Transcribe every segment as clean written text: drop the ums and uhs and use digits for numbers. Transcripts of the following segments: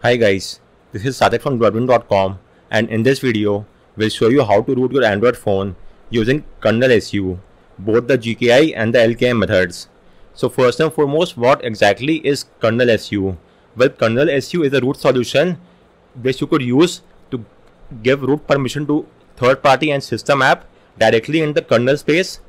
Hi guys, this is Sadik from Droidwin.com, and in this video, we'll show you how to root your Android phone using kernel SU, both the GKI and the LKM methods. So first and foremost, what exactly is kernel SU? Well, kernel SU is a root solution which you could use to give root permission to third party and system app directly in the kernel space.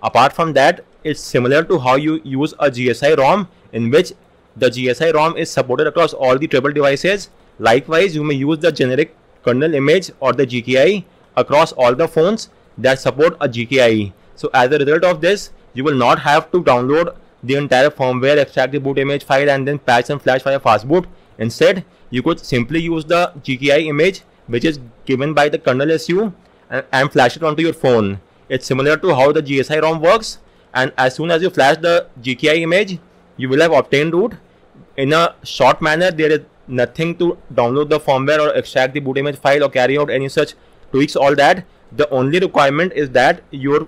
Apart from that, it's similar to how you use a GSI ROM, in which the GSI ROM is supported across all the treble devices. Likewise, you may use the generic kernel image or the GKI across all the phones that support a GKI. So as a result of this, you will not have to download the entire firmware, extract the boot image file and then patch and flash via fastboot. Instead, you could simply use the GKI image which is given by the kernel SU and flash it onto your phone. It's similar to how the GSI ROM works, and as soon as you flash the GKI image, you will have obtained root. In a short manner, there is nothing to download the firmware or extract the boot image file or carry out any such tweaks, all that. The only requirement is that your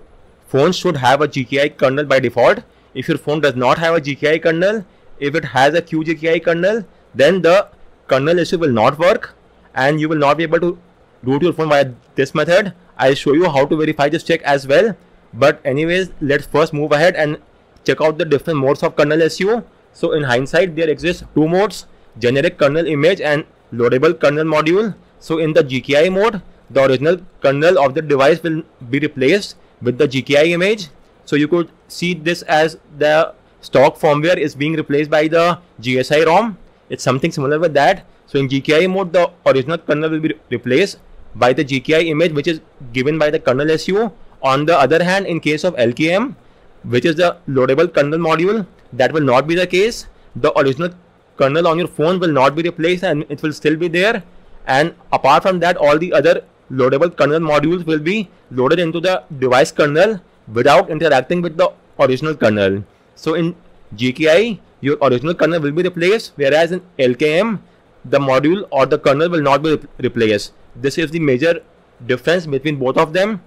phone should have a GKI kernel by default. If your phone does not have a GKI kernel, if it has a QGKI kernel, then the kernel issue will not work and you will not be able to root your phone via this method. I'll show you how to verify this check as well. But anyways, let's first move ahead and check out the different modes of kernel SU. So in hindsight, there exists two modes: generic kernel image and loadable kernel module. So in the GKI mode, the original kernel of the device will be replaced with the GKI image. So you could see this as the stock firmware is being replaced by the GSI ROM. It's something similar with that. So in GKI mode, the original kernel will be replaced by the GKI image which is given by the kernel SU. On the other hand, in case of LKM, which is the loadable kernel module, that will not be the case. The original kernel on your phone will not be replaced and it will still be there. And apart from that, all the other loadable kernel modules will be loaded into the device kernel without interacting with the original kernel. So in GKI, your original kernel will be replaced, whereas in LKM, the module or the kernel will not be replaced. This is the major difference between both of them.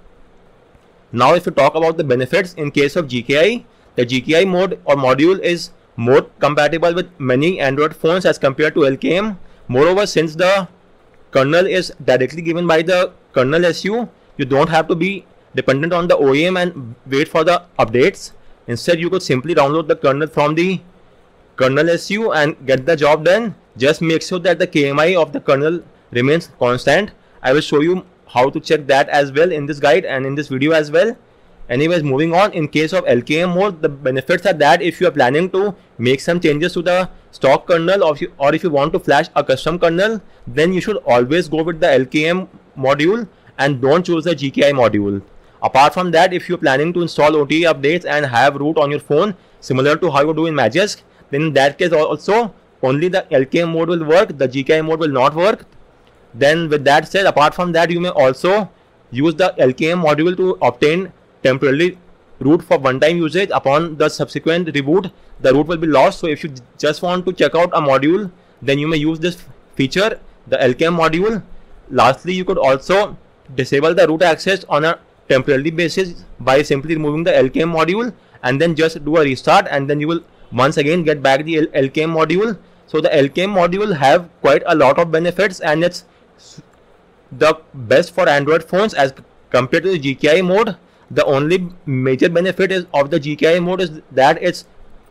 Now if you talk about the benefits, in case of GKI, the GKI mode or module is more compatible with many Android phones as compared to LKM. Moreover, since the kernel is directly given by the kernel SU, you don't have to be dependent on the OEM and wait for the updates. Instead, you could simply download the kernel from the kernel SU and get the job done. Just make sure that the KMI of the kernel remains constant. I will show you how to check that as well in this guide and in this video as well. Anyways, moving on, in case of LKM mode, the benefits are that if you are planning to make some changes to the stock kernel or if you want to flash a custom kernel, then you should always go with the LKM module and don't choose the GKI module. Apart from that, if you are planning to install OTA updates and have root on your phone similar to how you do in Magisk, then in that case also only the LKM mode will work, the GKI mode will not work. Then with that said, apart from that, you may also use the LKM module to obtain temporarily root for one-time usage. Upon the subsequent reboot, the root will be lost. So if you just want to check out a module, then you may use this feature, the LKM module. Lastly, you could also disable the root access on a temporary basis by simply removing the LKM module and then just do a restart, and then you will once again get back the LKM module. So the LKM module have quite a lot of benefits and it's the best for Android phones as compared to the GKI mode. The only major benefit of the GKI mode is that it's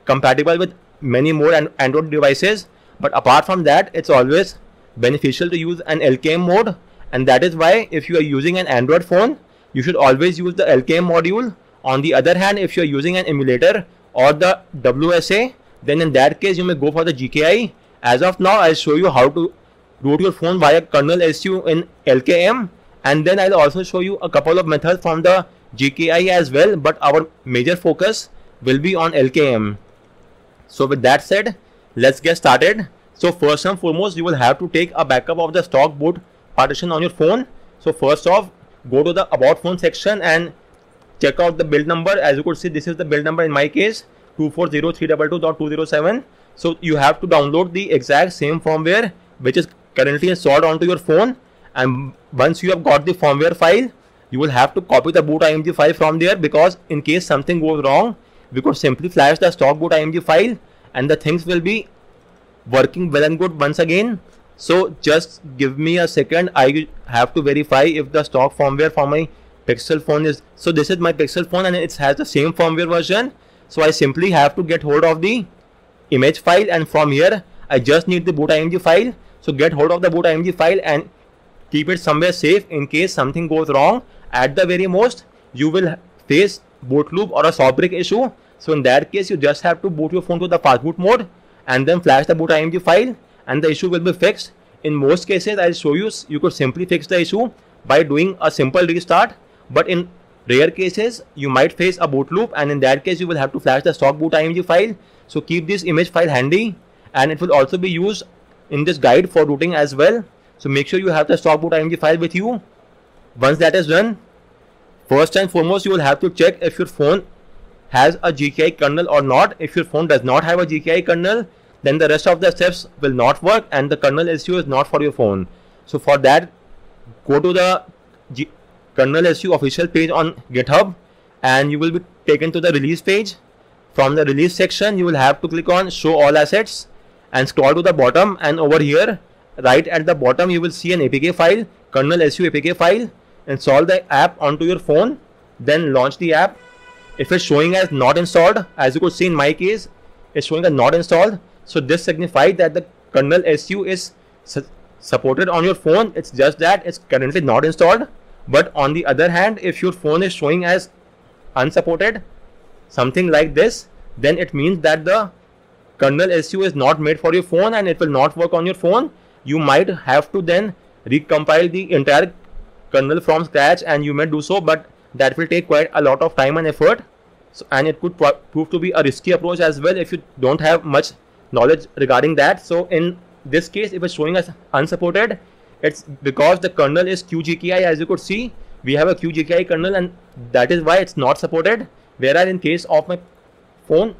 compatible with many more Android devices. But apart from that, it's always beneficial to use an LKM mode, and that is why if you are using an Android phone, you should always use the LKM module. On the other hand, if you are using an emulator or the WSA, then in that case you may go for the GKI. As of now, I'll show you how to root your phone via kernel SU in LKM, and then I'll also show you a couple of methods from the GKI as well, but our major focus will be on LKM. So with that said, let's get started. So first and foremost, you will have to take a backup of the stock boot partition on your phone. So first off, go to the about phone section and check out the build number. As you could see, this is the build number in my case, 240.322.207. So you have to download the exact same firmware which is currently installed onto your phone, and once you have got the firmware file, you will have to copy the boot img file from there, because in case something goes wrong, we could simply flash the stock boot img file and the things will be working well and good once again. So just give me a second. I have to verify if the stock firmware for my Pixel phone is, so this is my Pixel phone and it has the same firmware version. So I simply have to get hold of the image file, and from here I just need the boot img file. So get hold of the boot img file and keep it somewhere safe in case something goes wrong. At the very most, you will face boot loop or a soft break issue. So in that case, you just have to boot your phone to the fast boot mode and then flash the boot img file, and the issue will be fixed. In most cases, I'll show you, you could simply fix the issue by doing a simple restart. But in rare cases, you might face a boot loop, and in that case, you will have to flash the stock boot img file. So keep this image file handy, and it will also be used in this guide for rooting as well. So make sure you have the stock boot img file with you. Once that is done, first and foremost, you will have to check if your phone has a GKI kernel or not. If your phone does not have a GKI kernel, then the rest of the steps will not work and the kernel SU is not for your phone. So for that, go to the kernel SU official page on GitHub and you will be taken to the release page. From the release section, you will have to click on show all assets and scroll to the bottom, and over here right at the bottom you will see an APK file, kernel SU APK file. Install the app onto your phone, then launch the app. If it's showing as not installed, as you could see in my case, it's showing as not installed. So this signifies that the kernel SU is supported on your phone. It's just that it's currently not installed. But on the other hand, if your phone is showing as unsupported, something like this, then it means that the kernel SU is not made for your phone and it will not work on your phone. You might have to then recompile the entire kernel from scratch, and you may do so, but that will take quite a lot of time and effort. So, and it could prove to be a risky approach as well if you don't have much knowledge regarding that. So in this case, if it's showing as unsupported, it's because the kernel is QGKI. As you could see, we have a QGKI kernel and that is why it's not supported. Whereas in case of my phone,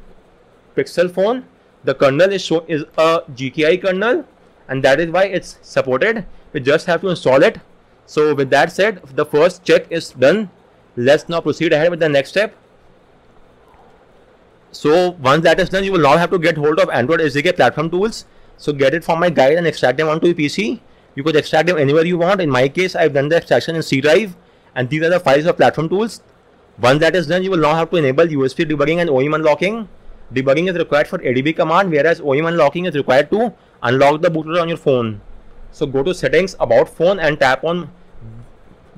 Pixel phone, the kernel is a GKI kernel and that is why it's supported. We just have to install it. So with that said, the first check is done. Let's now proceed ahead with the next step. So once that is done, you will now have to get hold of Android SDK platform tools. So get it from my guide and extract them onto your PC. You could extract them anywhere you want. In my case, I've done the extraction in C drive, and these are the files of platform tools. Once that is done, you will now have to enable USB debugging and OEM unlocking. Debugging is required for ADB command, whereas OEM unlocking is required to unlock the bootloader on your phone. So go to settings, about phone, and tap on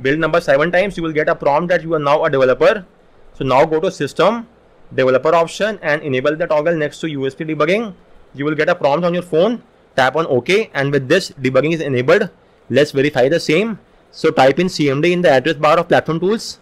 build number 7 times. You will get a prompt that you are now a developer. So now go to system, developer option, and enable the toggle next to USB debugging. You will get a prompt on your phone. Tap on OK, and with this, debugging is enabled. Let's verify the same. So type in CMD in the address bar of platform tools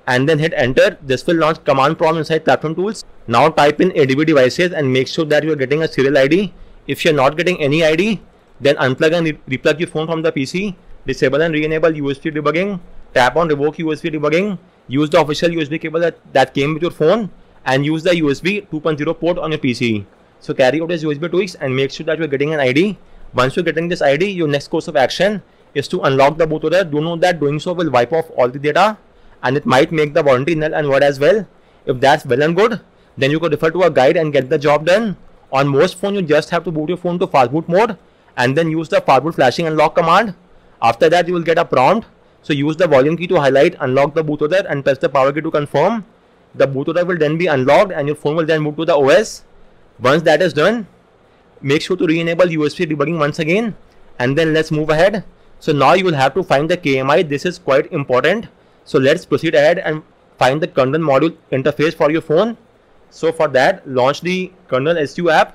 and then hit enter. This will launch command prompt inside platform tools. Now type in ADB devices and make sure that you are getting a serial ID. If you are not getting any ID, then unplug and replug your phone from the PC. Disable and re-enable USB debugging. Tap on revoke USB debugging. Use the official USB cable that came with your phone and use the USB 2.0 port on your PC. So carry out this USB tweaks and make sure that you are getting an ID. Once you're getting this ID, your next course of action is to unlock the bootloader. Do note that doing so will wipe off all the data and it might make the warranty null and void as well. If that's well and good, then you could refer to a guide and get the job done. On most phones, you just have to boot your phone to fast boot mode and then use the fast boot flashing unlock command. After that, you will get a prompt. So use the volume key to highlight, unlock the bootloader and press the power key to confirm. The bootloader will then be unlocked and your phone will then move to the OS. Once that is done, make sure to re-enable USB debugging once again, and then let's move ahead. So now you will have to find the KMI. This is quite important. So let's proceed ahead and find the kernel module interface for your phone. So for that, launch the kernel SU app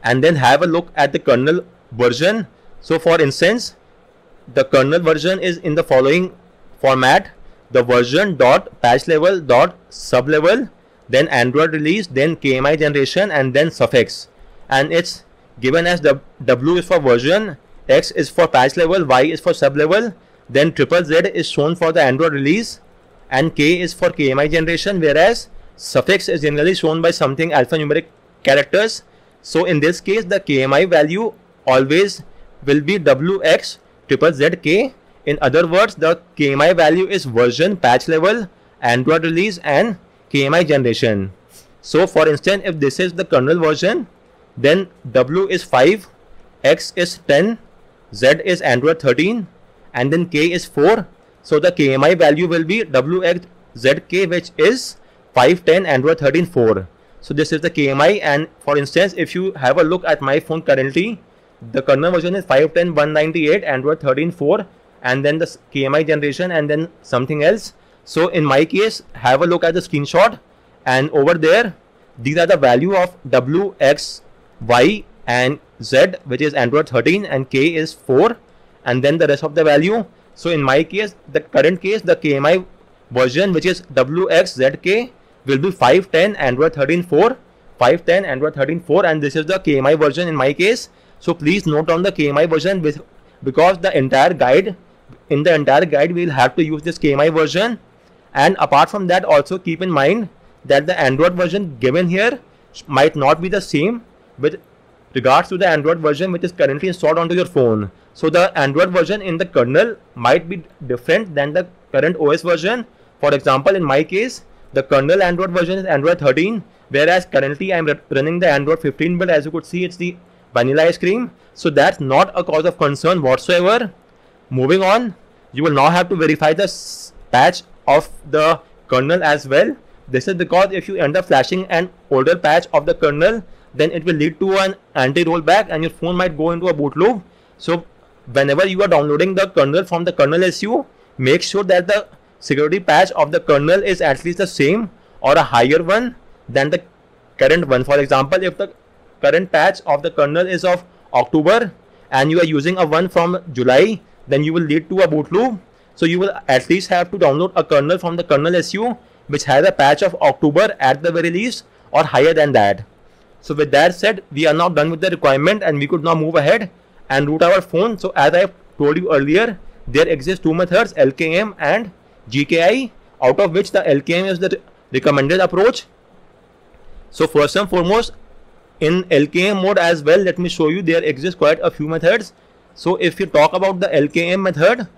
and then have a look at the kernel version. So for instance, the kernel version is in the following format: the version dot patch level dot sub level, then Android release, then KMI generation, and then suffix. And it's given as the W is for version, X is for patch level, Y is for sub level, then Z is shown for the Android release, and K is for KMI generation, whereas suffix is generally shown by something alphanumeric characters. So in this case, the KMI value always will be WX ZZK. In other words, the KMI value is version, patch level, Android release, and KMI generation. So for instance, if this is the kernel version, then W is 5, X is 10, Z is Android 13, and then K is 4. So the KMI value will be WXZK, which is 5, 10, Android 13, 4. So this is the KMI, and for instance, if you have a look at my phone currently, the kernel version is 5.10, 198, Android 13, 4, and then the KMI generation and then something else. So in my case, have a look at the screenshot, and over there, these are the value of W, X, Y and Z, which is Android 13, and K is 4, and then the rest of the value. So in my case, the current case, the KMI version, which is WXZK, will be 510 Android 13 4, 510 Android 13 4, and this is the KMI version in my case. So please note down the KMI version because the entire guide, in the entire guide we will have to use this KMI version. And apart from that, also keep in mind that the Android version given here might not be the same with regards to the Android version which is currently installed onto your phone. So the Android version in the kernel might be different than the current OS version. For example, in my case, the kernel Android version is Android 13, whereas currently I am running the Android 15 build. As you could see, it's the vanilla ice cream. So that's not a cause of concern whatsoever. Moving on, you will now have to verify the patch of the kernel as well. This is because if you end up flashing an older patch of the kernel, then it will lead to an anti-rollback and your phone might go into a boot loop. So whenever you are downloading the kernel from the kernel SU, make sure that the security patch of the kernel is at least the same or a higher one than the current one. For example, if the current patch of the kernel is of October and you are using a one from July, then you will lead to a boot loop. So you will at least have to download a kernel from the kernel SU which has a patch of October at the very least or higher than that. So with that said, we are now done with the requirement and we could now move ahead and root our phone. So as I told you earlier, there exist two methods, LKM and GKI, out of which the LKM is the recommended approach. So first and foremost, in LKM mode as well, let me show you, there exist quite a few methods. So if you talk about the LKM method,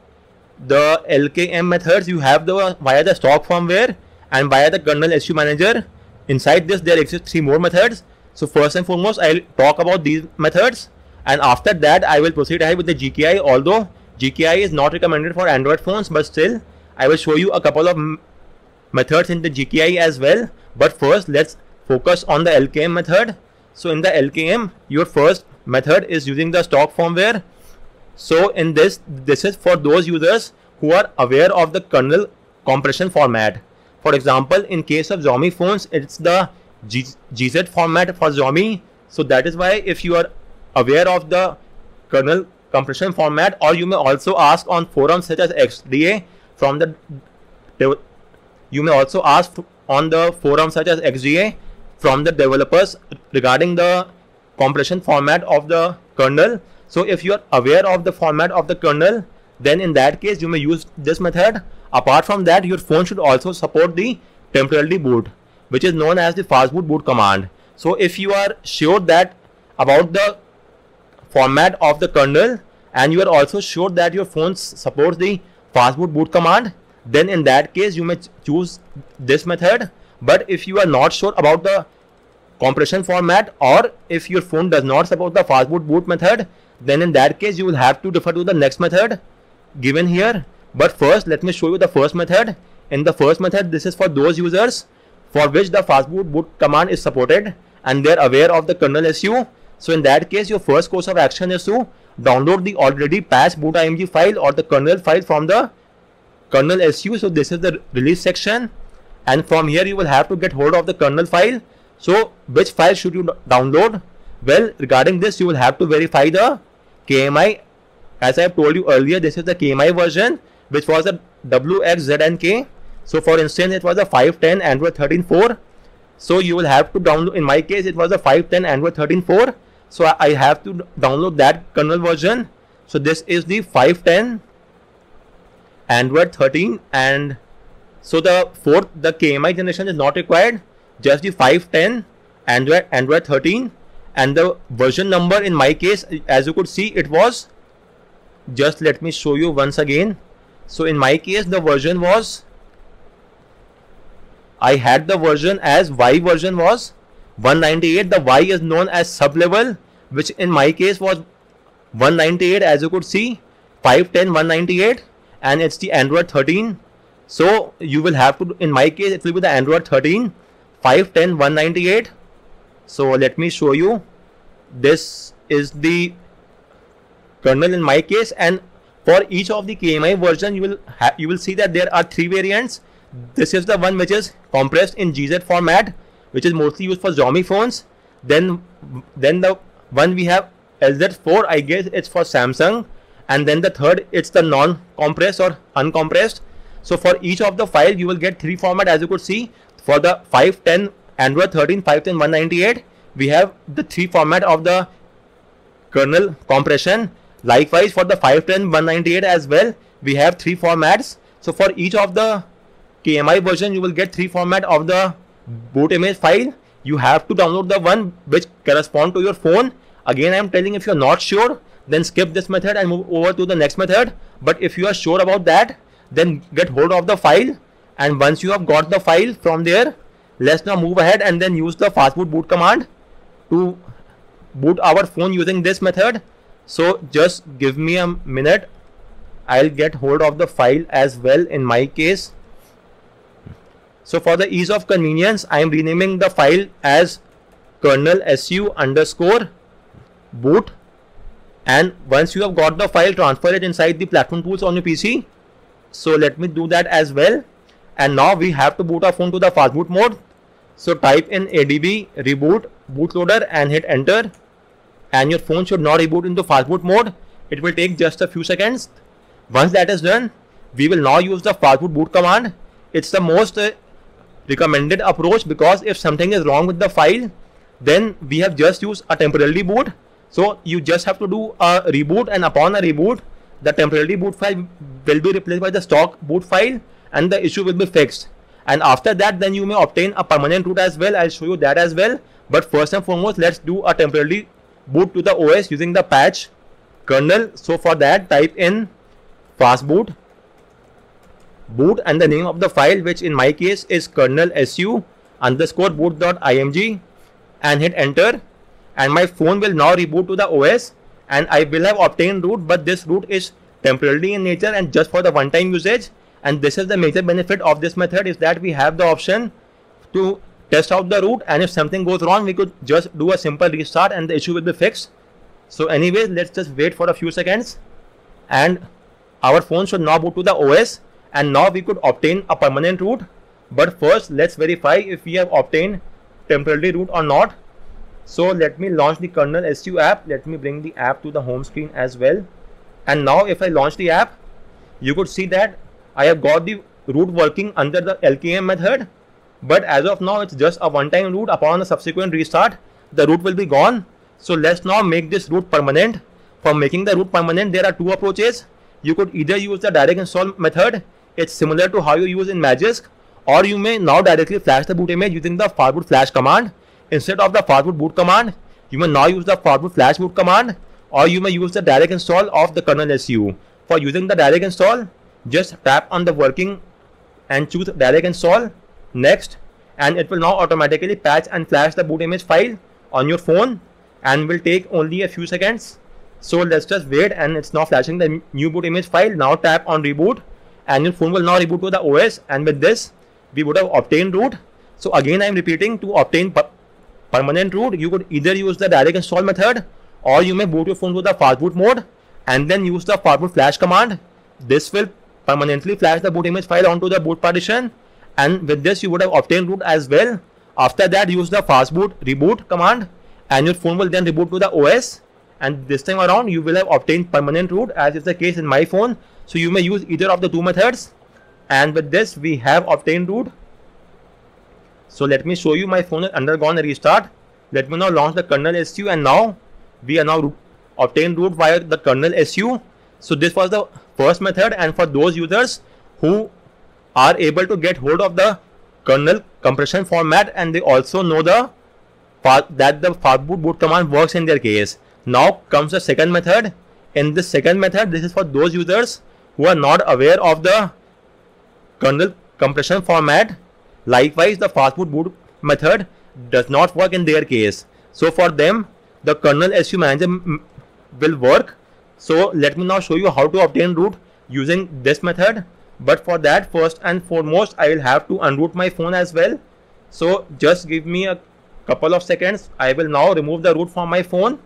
the LKM methods you have via the stock firmware and via the kernel SU manager. Inside this there exist three more methods. So first and foremost, I'll talk about these methods, and after that I will proceed ahead with the GKI. Although GKI is not recommended for Android phones, but still I will show you a couple of methods in the GKI as well. But first let's focus on the LKM method. So in the LKM, your first method is using the stock firmware. So in this is for those users who are aware of the kernel compression format. For example, in case of Xiaomi phones, it's the GZ format for Xiaomi. So that is why if you are aware of the kernel compression format, or you may also ask on forums such as XDA from the from the developers regarding the compression format of the kernel. So if you are aware of the format of the kernel, then in that case you may use this method. Apart from that, your phone should also support the temporary boot, which is known as the fastboot boot command. So if you are sure that about the format of the kernel and you are also sure that your phone supports the fastboot boot command, then in that case you may choose this method. But if you are not sure about the compression format, or if your phone does not support the fastboot boot method, then in that case you will have to refer to the next method given here. But first let me show you the first method. In the first method, this is for those users for which the fastboot boot command is supported and they are aware of the kernel SU. So in that case, your first course of action is to download the already patched boot.img file or the kernel file from the kernel SU. So this is the release section, and from here you will have to get hold of the kernel file. So which file should you download? Well, regarding this, you will have to verify the KMI. As I have told you earlier, this is the KMI version, which was the WXZNK. So for instance, it was a 510 Android 13 4. So you will have to download, in my case it was a 510 Android 13 4. So I have to download that kernel version. So this is the 510 Android 13, and so the KMI generation is not required, just the 510 Android 13, and the version number in my case, as you could see, it was, just let me show you once again. So in my case the version was, I had the version as Y version was 198. The Y is known as sub level, which in my case was 198, as you could see, 510 198, and it's the Android 13. So you will have to, in my case, it will be the Android 13 510 198. So let me show you. This is the kernel in my case, and for each of the KMI version, you will see that there are 3 variants. This is the one which is compressed in GZ format, which is mostly used for Xiaomi phones. Then the one we have LZ4, I guess it's for Samsung, and then the third, it's the non-compressed or uncompressed. So for each of the file, you will get 3 format, as you could see. For the 510 Android 13 510 198, we have the 3 format of the kernel compression. Likewise, for the 510 198 as well, we have 3 formats. So for each of the KMI version, you will get 3 format of the boot image file. You have to download the one which correspond to your phone. Again, I am telling, if you are not sure, then skip this method and move over to the next method. But if you are sure about that, then get hold of the file, and once you have got the file from there, let's now move ahead and then use the fastboot boot command to boot our phone using this method. So just give me a minute, I'll get hold of the file as well in my case. So for the ease of convenience, I am renaming the file as kernel su underscore boot, and once you have got the file, transfer it inside the platform tools on your PC. So let me do that as well. And now we have to boot our phone to the fastboot mode. So type in adb reboot bootloader and hit enter, and your phone should now reboot into fastboot mode. It will take just a few seconds. Once that is done, we will now use the fastboot boot command. It's the most recommended approach, because if something is wrong with the file, then we have just used a temporary boot. So you just have to do a reboot, and upon a reboot, the temporary boot file will be replaced by the stock boot file, and the issue will be fixed. And after that, then you may obtain a permanent root as well. I'll show you that as well. But first and foremost, let's do a temporary boot to the OS using the patch kernel. So for that, type in fastboot boot and the name of the file, which in my case is kernel su underscore boot.img, and hit enter. And my phone will now reboot to the OS, and I will have obtained root, but this root is temporarily in nature and just for the one-time usage. And this is the major benefit of this method, is that we have the option to test out the root, and if something goes wrong, we could just do a simple restart and the issue will be fixed. So anyways, let's just wait for a few seconds, and our phone should now boot to the OS, and now we could obtain a permanent root. But first, let's verify if we have obtained temporary root or not. So let me launch the kernel su app. Let me bring the app to the home screen as well. And now if I launch the app, you could see that I have got the root working under the LKM method. But as of now, it's just a one-time root. Upon a subsequent restart, the root will be gone. So let's now make this root permanent. For making the root permanent, there are 2 approaches. You could either use the direct install method. It's similar to how you use in Magisk. Or you may now directly flash the boot image using the fastboot flash command. Instead of the fastboot boot command, you may now use the fastboot flash boot command, or you may use the direct install of the kernel su. For using the direct install, just tap on the working and choose direct install. Next, and it will now automatically patch and flash the boot image file on your phone, and will take only a few seconds. So let's just wait, and it's now flashing the new boot image file. Now tap on reboot, and your phone will now reboot to the OS, and with this we would have obtained root. So again, I am repeating, to obtain permanent root, you could either use the direct install method, or you may boot your phone to the fastboot mode and then use the fastboot flash command. This will permanently flash the boot image file onto the boot partition, and with this you would have obtained root as well. After that, use the fastboot reboot command, and your phone will then reboot to the OS, and this time around you will have obtained permanent root, as is the case in my phone. So you may use either of the 2 methods, and with this we have obtained root. So let me show you, my phone has undergone a restart. Let me now launch the kernel su, and now we are now obtained root via the kernel su. So this was the first method, and for those users who are able to get hold of the kernel compression format, and they also know that the fastboot boot command works in their case. Now comes the second method. In this second method, this is for those users who are not aware of the kernel compression format. Likewise, the fastboot boot method does not work in their case. So for them, the kernel su manager will work. So let me now show you how to obtain root using this method. But for that, first and foremost, I will have to unroot my phone as well. So just give me a couple of seconds. I will now remove the root from my phone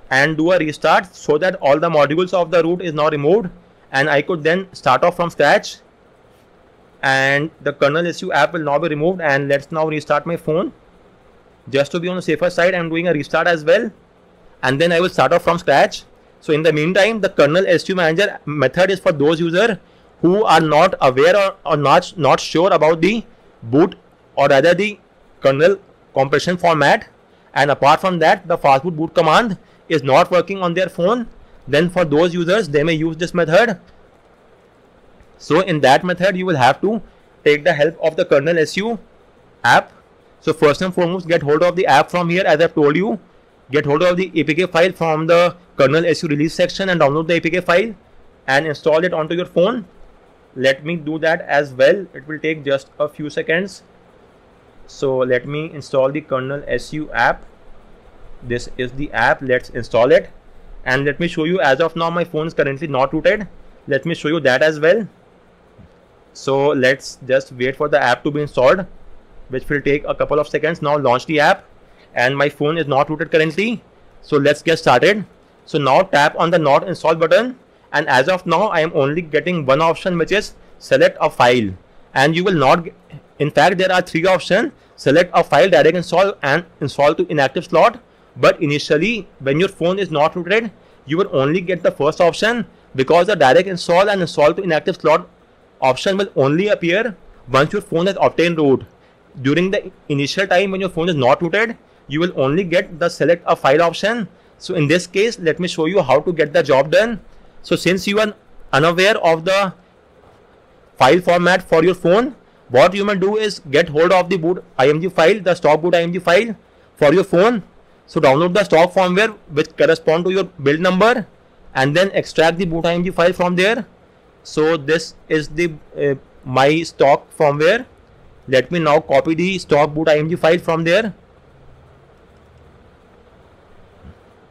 and do a restart so that all the modules of the root is now removed, and I could then start off from scratch, and the kernel SU app will now be removed. And let's now restart my phone. Just to be on the safer side, I'm doing a restart as well, and then I will start off from scratch. So in the meantime, the kernel SU manager method is for those users who are not aware or not sure about the boot, or rather the kernel compression format. And apart from that, the fastboot boot command is not working on their phone. Then for those users, they may use this method. So in that method, you will have to take the help of the kernel SU app. So first and foremost, get hold of the app from here. As I've told you, get hold of the APK file from the kernel SU release section and download the APK file and install it onto your phone. Let me do that as well. It will take just a few seconds. So let me install the kernel SU app. This is the app. Let's install it, and let me show you. As of now, my phone is currently not rooted. Let me show you that as well. So let's just wait for the app to be installed, which will take a couple of seconds. Now launch the app, and my phone is not rooted currently. So let's get started. So now tap on the not install button, and as of now I am only getting one option, which is select a file. And you will not get, in fact there are three options: select a file, direct install, and install to inactive slot. But initially, when your phone is not rooted, you will only get the first option, because the direct install and install to inactive slot option will only appear once your phone has obtained root. During the initial time when your phone is not rooted, you will only get the select a file option. So in this case, let me show you how to get the job done. So since you are unaware of the file format for your phone, what you may do is get hold of the boot img file, the stock boot img file for your phone. So download the stock firmware which correspond to your build number, and then extract the boot img file from there. So this is the my stock firmware. Let me now copy the stock boot img file from there.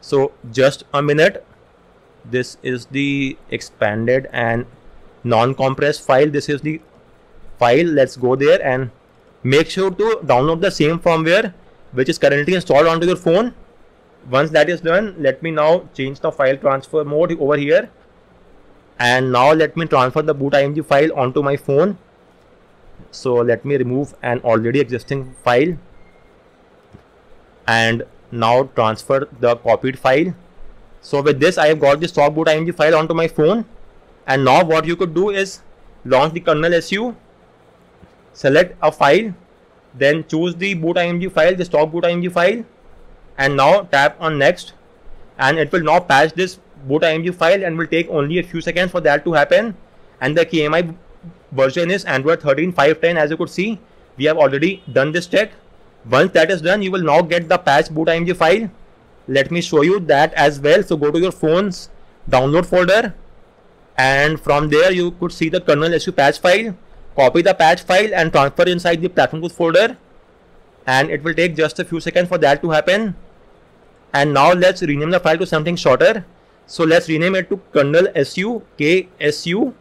So just a minute. This is the expanded and non-compressed file. This is the file. Let's go there and make sure to download the same firmware which is currently installed onto your phone. Once that is done, let me now change the file transfer mode over here, and now let me transfer the boot img file onto my phone. So let me remove an already existing file and now transfer the copied file. So with this, I have got the stock boot img file onto my phone, and now what you could do is launch the kernel SU, select a file, then choose the boot img file, the stock boot img file, and now tap on next, and it will now patch this boot img file, and will take only a few seconds for that to happen. And the KMI version is Android 13.5.10. As you could see, we have already done this check. Once that is done, you will now get the patch boot img file. Let me show you that as well. So go to your phone's download folder, and from there you could see the kernel SU patch file. Copy the patch file and transfer inside the platform tools folder, and it will take just a few seconds for that to happen. And now let's rename the file to something shorter. So let's rename it to kernel SU KSU,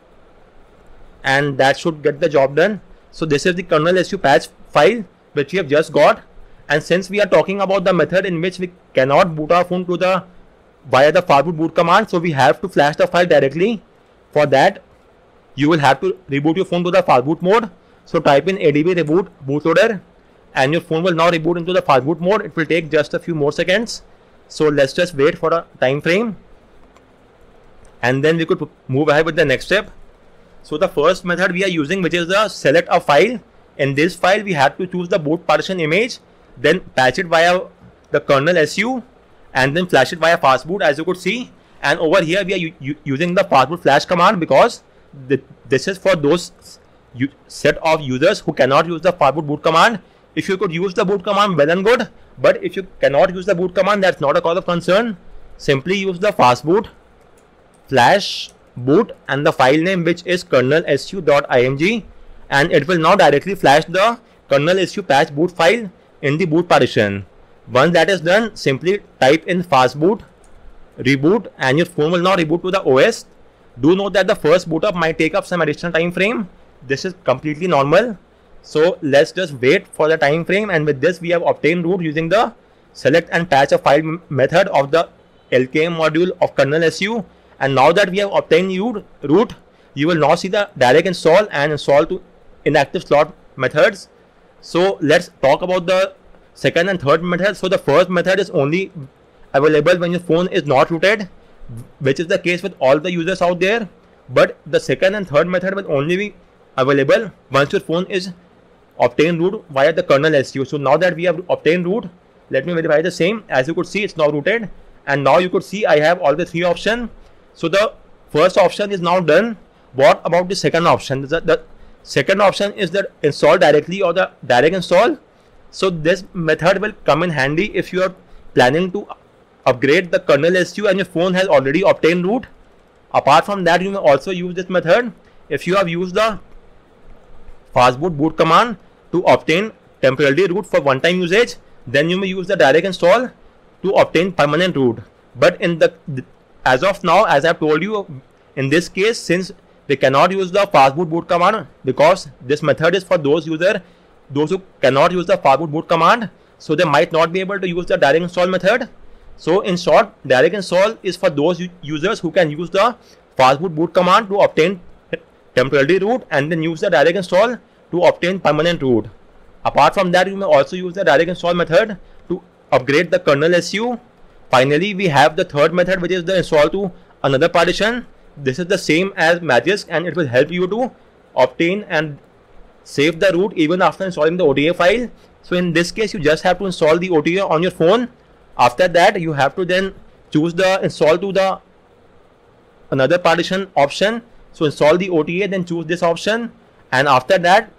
and that should get the job done. So this is the kernel SU patch file which we have just got. And since we are talking about the method in which we cannot boot our phone to the via the fastboot boot command, so we have to flash the file directly. For that, you will have to reboot your phone to the fastboot mode. So type in adb reboot bootloader, and your phone will now reboot into the fastboot mode. It will take just a few more seconds. So let's just wait for a time frame, and then we could move ahead with the next step. So the first method we are using, which is the select a file. In this file, we have to choose the boot partition image, then patch it via the kernel SU, and then flash it via fastboot, as you could see. And over here we are using the fastboot flash command, because this is for those set of users who cannot use the fastboot boot command. If you could use the boot command, well and good, but if you cannot use the boot command, that's not a cause of concern. Simply use the fastboot flash boot and the file name, which is kernelsu.img, and it will now directly flash the kernel SU patch boot file in the boot partition. Once that is done, simply type in fastboot reboot and your phone will not reboot to the OS, do note that the first boot up might take up some additional time frame. This is completely normal. So let's just wait for the time frame, and with this we have obtained root using the select and patch a file method of the LKM module of kernel SU. And now that we have obtained root, you will now see the direct install and install to inactive slot methods. So let's talk about the second and third method. So the first method is only available when your phone is not rooted, which is the case with all the users out there. But the second and third method will only be available once your phone is obtained root via the kernel SU. So now that we have obtained root, let me verify the same. As you could see, it's now rooted, and now you could see I have all the three options. So the first option is now done. What about the second option? The second option is the install directly or the direct install. So this method will come in handy if you are planning to upgrade the kernel SU and your phone has already obtained root. Apart from that, you may also use this method if you have used the fastboot boot command to obtain temporary root for one-time usage. Then you may use the direct install to obtain permanent root. But as of now, as I've told you, in this case, since we cannot use the fastboot boot command, because this method is for those who cannot use the fastboot boot command, so they might not be able to use the direct install method. So in short, direct install is for those users who can use the fastboot boot command to obtain temporary root and then use the direct install to obtain permanent root. Apart from that, you may also use the direct install method to upgrade the kernel SU. Finally, we have the third method, which is the install to another partition. This is the same as Magisk, and it will help you to obtain and save the root even after installing the OTA file. So in this case, you just have to install the OTA on your phone. After that, you have to then choose the install to the another partition option. So install the OTA, then choose this option, and after that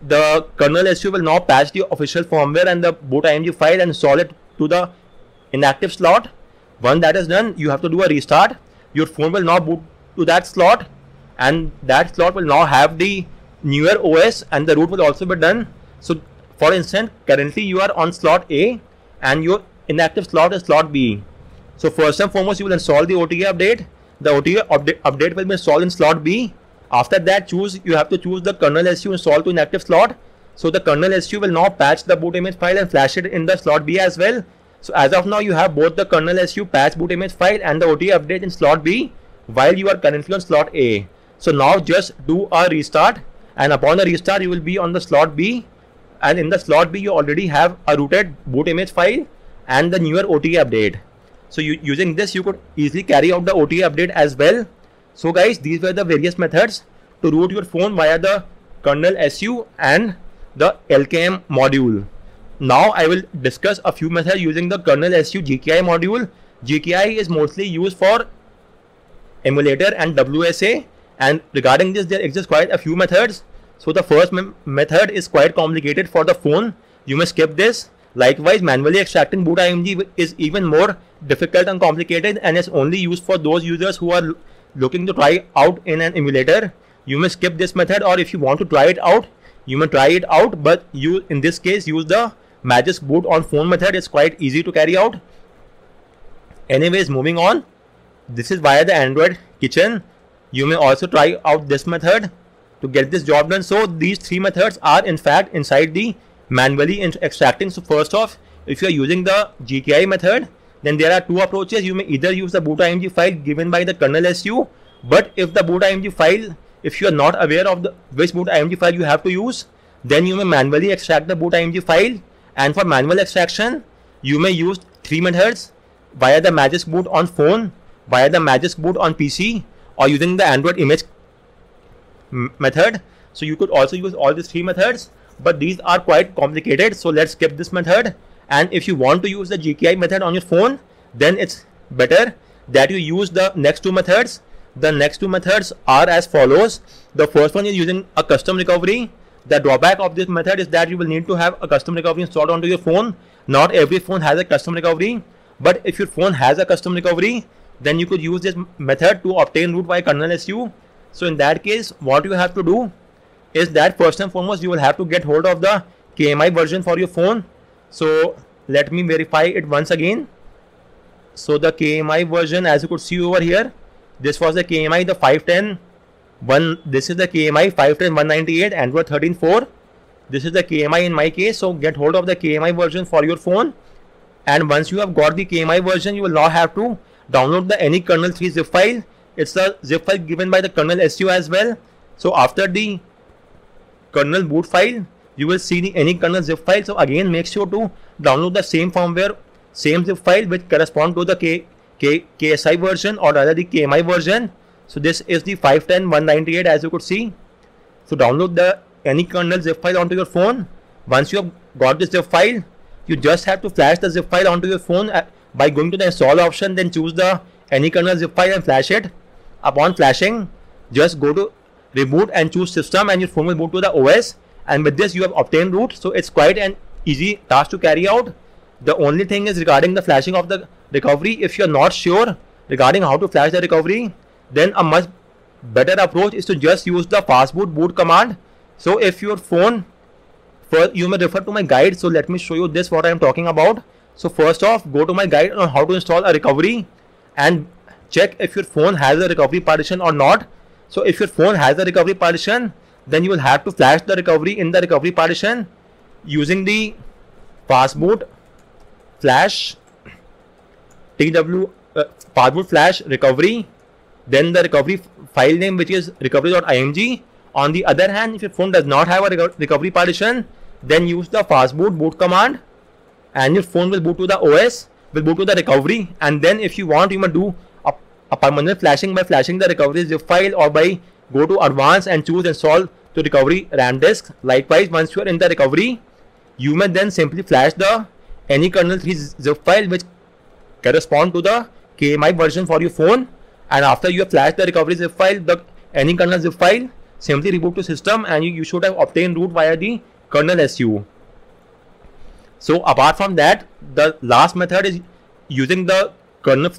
the kernel SU will now patch the official firmware and the boot.img file and install it to the inactive slot. Once that is done, you have to do a restart. Your phone will now boot to that slot, and that slot will now have the newer OS, and the root will also be done. So for instance, currently you are on slot A and your inactive slot is slot B. So first and foremost, you will install the OTA update. The OTA update will be installed in slot B. After that, you have to choose the kernel SU install to inactive slot. So the kernel SU will now patch the boot image file and flash it in the slot B as well. So as of now, you have both the kernel SU patch boot image file and the OTA update in slot B, while you are currently on slot A. So now just do a restart, and upon a restart, you will be on the slot B, and in the slot B, you already have a rooted boot image file and the newer OTA update. So using this, you could easily carry out the OTA update as well. So guys, these were the various methods to root your phone via the kernel SU and the LKM module. Now I will discuss a few methods using the kernel SU GKI module. GKI is mostly used for emulator and WSA, and regarding this there exist quite a few methods. So the first method is quite complicated for the phone. You may skip this. Likewise, manually extracting boot.img is even more difficult and complicated, and is only used for those users who are looking to try out in an emulator. You may skip this method, or if you want to try it out, you may try it out, but you in this case use the Magisk boot on phone method. It's quite easy to carry out. Anyways, moving on, this is via the Android Kitchen. You may also try out this method to get this job done. So these three methods are in fact inside the manually extracting. So first off, if you are using the GKI method, then there are two approaches. You may either use the boot.img file given by the kernel SU, but if the boot.img file, if you are not aware of which boot.img file you have to use, then you may manually extract the boot.img file. And for manual extraction, you may use three methods: via the Magisk boot on phone, via the Magisk boot on PC, or using the Android image method. So you could also use all these three methods, but these are quite complicated, so let's skip this method. And if you want to use the GKI method on your phone, then it's better that you use the next two methods. The next two methods are as follows. The first one is using a custom recovery. The drawback of this method is that you will need to have a custom recovery installed onto your phone. Not every phone has a custom recovery, but if your phone has a custom recovery, then you could use this method to obtain root by kernel SU. So in that case, what you have to do is that first and foremost, you will have to get hold of the KMI version for your phone. So let me verify it once again. So the KMI version, as you could see over here, this was the KMI, the 510 this is the KMI 510 198 Android 13.4. This is the KMI in my case. So get hold of the KMI version for your phone, and once you have got the KMI version, you will now have to download the any kernel 3 zip file. It's a zip file given by the kernel SU as well. So after the kernel boot file, you will see the any kernel zip file. So again, make sure to download the same firmware, same zip file which correspond to the KSI version, or rather the KMI version. So this is the 510 198, as you could see. So download the any kernel zip file onto your phone. Once you have got this zip file, you just have to flash the zip file onto your phone by going to the install option, then choose the any kernel zip file and flash it. Upon flashing, just go to reboot and choose system, and your phone will boot to the OS. And with this, you have obtained root. So it's quite an easy task to carry out. The only thing is regarding the flashing of the recovery. If you're not sure regarding how to flash the recovery, then a much better approach is to just use the fastboot boot command. So if your phone, you may refer to my guide. So let me show you this, what I am talking about. So first off, go to my guide on how to install a recovery and check if your phone has a recovery partition or not. So if your phone has a recovery partition, then you will have to flash the recovery in the recovery partition using the fastboot flash fastboot flash recovery, then the recovery file name, which is recovery.img. On the other hand, if your phone does not have a recovery partition, then use the fastboot boot command, and your phone will boot to the OS, will boot to the recovery. And then if you want, you may do a permanent flashing by flashing the recovery zip file, or by go to advanced and choose install to recovery RAM disk. Likewise, once you are in the recovery, you may then simply flash the any kernel 3 zip file which correspond to the KMI version for your phone. And after you have flashed the recovery zip file, the any kernel zip file, simply reboot to system, and you should have obtained root via the kernel SU. So apart from that, the last method is using the kernel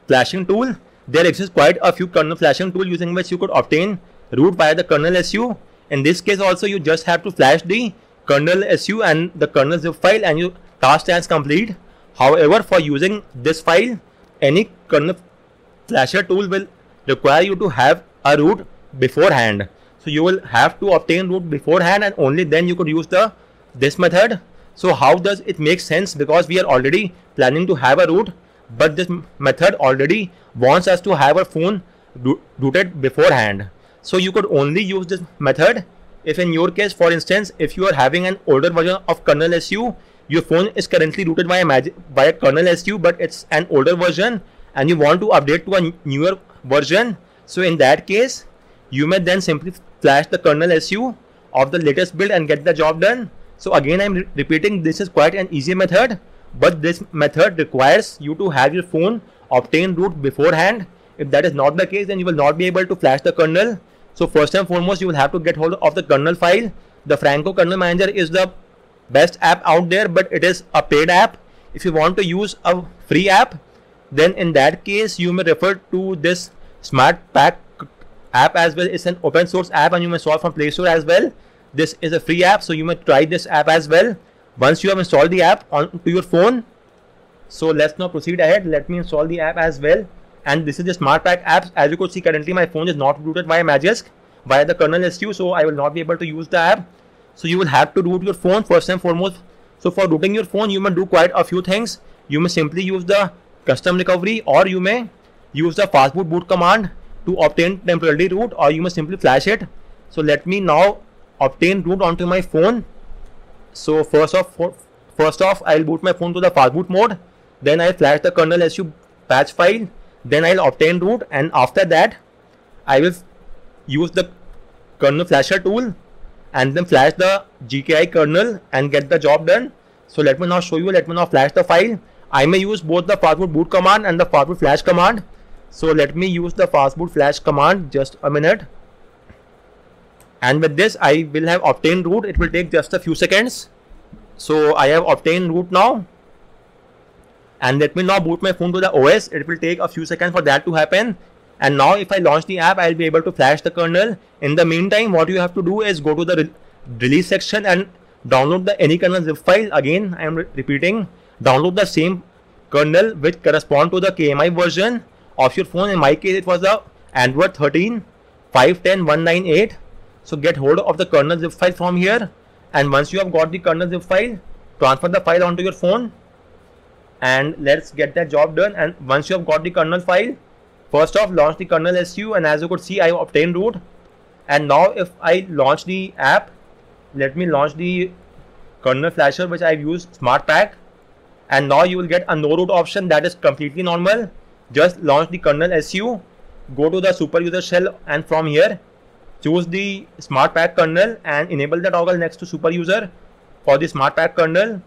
flashing tool. There exists quite a few kernel flashing tools using which you could obtain root via the kernel SU. In this case also, you just have to flash the kernel SU and the kernel zip file, and your task stands complete. However, for using this file, any kernel flasher tool will require you to have a root beforehand. So you will have to obtain root beforehand, and only then you could use this method. So how does it make sense? Because we are already planning to have a root, but this method already wants us to have a phone rooted beforehand. So you could only use this method if, in your case, for instance, if you are having an older version of kernel SU, your phone is currently rooted by kernel SU, but it's an older version, and you want to update to a newer version. So in that case, you may then simply flash the kernel SU of the latest build and get the job done. So again, I'm repeating, this is quite an easy method, but this method requires you to have your phone obtain root beforehand. If that is not the case, then you will not be able to flash the kernel. So first and foremost, you will have to get hold of the kernel file. The Franco Kernel Manager is the best app out there, but it is a paid app. If you want to use a free app, then in that case, you may refer to this SmartPack app as well. It's an open source app, and you may install from Play Store as well. This is a free app, so you may try this app as well. Once you have installed the app onto your phone, so let's now proceed ahead. Let me install the app as well. And this is the SmartPack app. As you could see, currently my phone is not rooted via Magisk, via the kernel SU, so I will not be able to use the app. So you will have to root your phone first and foremost. So for rooting your phone, you may do quite a few things. You may simply use the custom recovery, or you may use the fastboot boot command to obtain temporary root, or you may simply flash it. So let me now obtain root onto my phone. So first off, I'll boot my phone to the fastboot mode. Then I'll flash the kernel SU patch file. Then I'll obtain root, and after that, I will use the kernel flasher tool and then flash the GKI kernel and get the job done. So let me now show you. Let me now flash the file. I may use both the fastboot boot command and the fastboot flash command. So let me use the fastboot flash command. Just a minute. And with this, I will have obtained root. It will take just a few seconds. So I have obtained root now. And let me now boot my phone to the OS. It will take a few seconds for that to happen. And now if I launch the app, I'll be able to flash the kernel. In the meantime, what you have to do is go to the release section and download the any kernel zip file. Again, I am repeating, download the same kernel which correspond to the KMI version of your phone. In my case, it was the Android 13 5.10.198. So get hold of the kernel zip file from here, and once you have got the kernel zip file, transfer the file onto your phone, and let's get that job done. And once you have got the kernel file, first off, launch the kernel SU, and as you could see, I obtained root. And now if I launch the app, let me launch the kernel flasher which I've used, Smart Pack, and now you will get a no root option. That is completely normal. Just launch the kernel SU, go to the super user shell, and from here choose the Smart Pack kernel and enable the toggle next to super user for the Smart Pack kernel.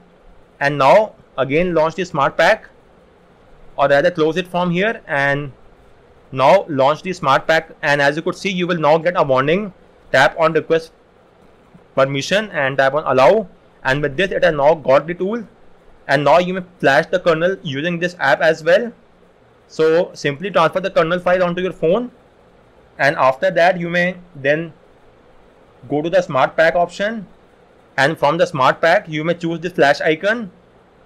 And now again launch the Smart Pack, or rather close it from here, and now launch the Smart Pack. And as you could see, you will now get a warning. Tap on request permission and tap on allow, and with this it has now got the tool. And now you may flash the kernel using this app as well. So simply transfer the kernel file onto your phone, and after that you may then go to the Smart Pack option, and from the Smart Pack you may choose the flash icon,